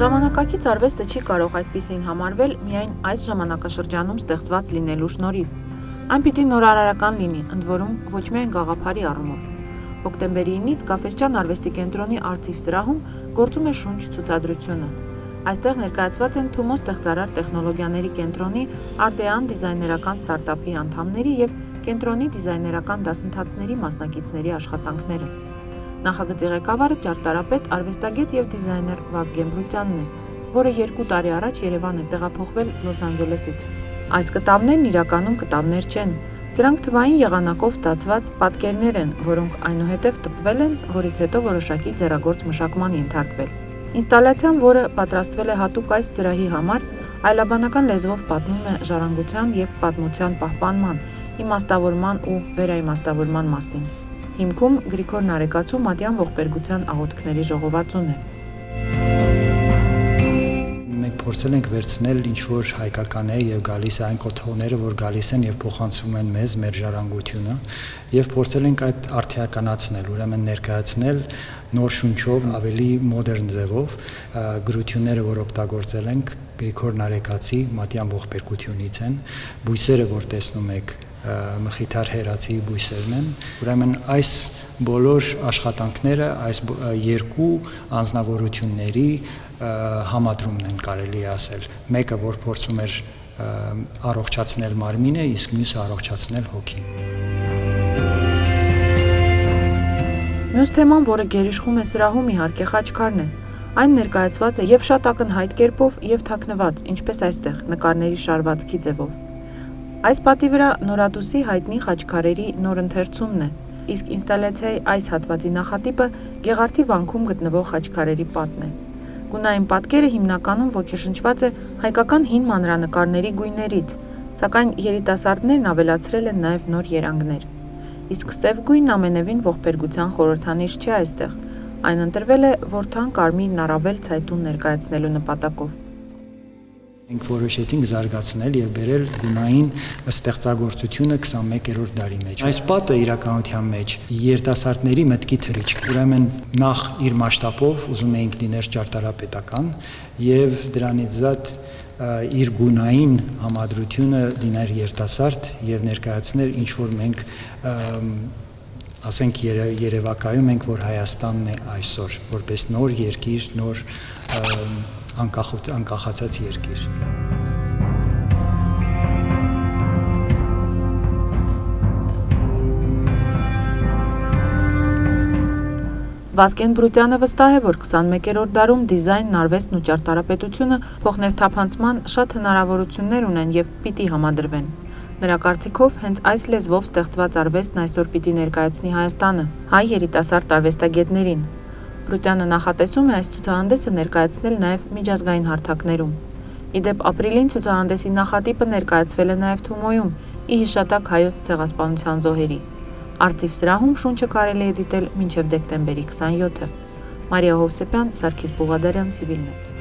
Ժամանակակից արվեստը չի կարող այդպիսին համարվել միայն այս ժամանակաշրջանում ստեղծված լինելու շնորհիվ։ Այն պիտի նորարարական լինի, ընդ որում ոչ միայն գաղափարի առումով։ Հոկտեմբերի 9-ից Գաֆէսճեան արվեստի կենտրոնի արծիվ սրահում գործում է շունչ ցուցադրությունը։ Այստեղ ներկայացված են Թումո ստեղծարար տեխնոլոգիաների կենտրոնի Արդեան դիզայներական ստարտափի անդամների և կենտրոնի դիզայներական դասընթացների մասնակիցների աշխատանքները։ Նախագծի ղեկավարը ճարտարապետ, արվեստագետ և դիզայներ Վազգեն Բրուտյանն է, որը 2 տարի առաջ Երևան է տեղափոխվել Լոս Անջելեսից։ Այս կտավներն իրականում կտավներ չեն, սրանք թվային եղանակով ստացված պատկերներ են, որոնք այնուհետև տպվել են, որից հետո որոշակի ձեռագործ մշակման ենթարկվել։ Ինստալացիան, որը պատրաստվել է հատուկ այս սրահի համար, այլաբանական լեզվով պատմում է ժառանգության և պատմության պահպանման, իմաստավորման ու վերաիմաստավորման մասին։ Հիմքում Գրիգոր Նարեկացու մատյան ողբերգության աղոթքների ժողովածուն է։ Մենք փորձել ենք վերցնել ինչ-որ հայկական է եւ գալիս է այն կոթողները, որ գալիս են եւ փոխանցում են մեզ մեր ժառանգությունը եւ փորձել ենք այդ արդիականացնել, ուրեմն ներկայացնել նոր շունչով, ավելի մոդեռն ձևով գրությունները, որ օգտագործել ենք Գրիգոր Նարեկացի մատյան ողբերգությունից են, բույսերը, որ տեսնում եք մխիթար հերացի բույսերն են, ուրեմն այս բոլոր աշխատանքները այս երկու անձնավորությունների համադրումն են կարելի ասել, մեկը որ փորձում էր առողջացնել մարմինը, իսկ մյուսը առողջացնել հոգին։ Մյուս թեման, որը գերիշխում է սրահում, իհարկե խաչքարն է։ Այն ներկայացված է եւ շատ ակնհայտ կերպով եւ թաքնված, ինչպես այստեղ, նկարների շարվածքի ձևով։ Այս պատի վրա Նորադուսի հայտնի խաչքարերի նոր ընթերցումն է, իսկ ինստալացիայի այս հատվածի նախատիպը Գեղարդի վանքում գտնվող խաչքարերի պատն է։ Գունային պատկերը հիմնականում ոգեշնչված է հայկական հին մանրանկարների գույներից, սակայն երիտասարդներն ավելացրել են նաև նոր երանգներ։ Իսկ սև գույնն ամենևին ողբերգության խորհրդանիշ չէ այստեղ, այն ընտրվել է որդան կարմիրն առավել ցայտուն ներկայացնելու նպատակով։ Մենք որոշեցինք զարգացնել եւ բերել գունային ստեղծագործությունը 21-րդ դարի մեջ։ Այս պատը իրականության մեջ երիտասարդների մտքի թռիչք, ուրեմն նախ իր մասշտաբով ուզում էինք լինել ճարտարապետական եւ դրանից զատ իր գունային համադրությունը լիներ երիտասարդ եւ ներկայացնել ինչ որ մենք ասենք երևակայում ենք, որ Հայաստանն է այսօր, որպես նոր երկիր, նոր անկախացած երկիր։ Վազգեն Բրուտյանը վստահ է, որ 21-րդ դարում դիզայնն, արվեստն ու ճարտարապետությունը փոխներթափանցման շատ հնարավորություններ ունեն եւ պիտի համադրվեն։ Նրա կարծիքով հենց այս լեզվով ստեղծված արվեստն այսօր պիտի ներկայացնի Հայաստանը, հայ երիտասարդ արվեստագետներին։ Բրուտյանը նախատեսում է այս ցուցահանդեսը ներկայացնել նաև միջազգային հարթակներում։ Ի դեպ, ապրիլին ցուցահանդեսի նախատիպը ներկայացվել է նաև Թումոյում՝ ի հիշատակ հայոց ցեղասպանության զոհերի։ Արծիվ սրահում շունչը կարելի է դիտել մինչև դեկտեմբերի 27-ը։ Մարիա Հովսեփյան, Սարգիս Բուղադարյան, Civilnet։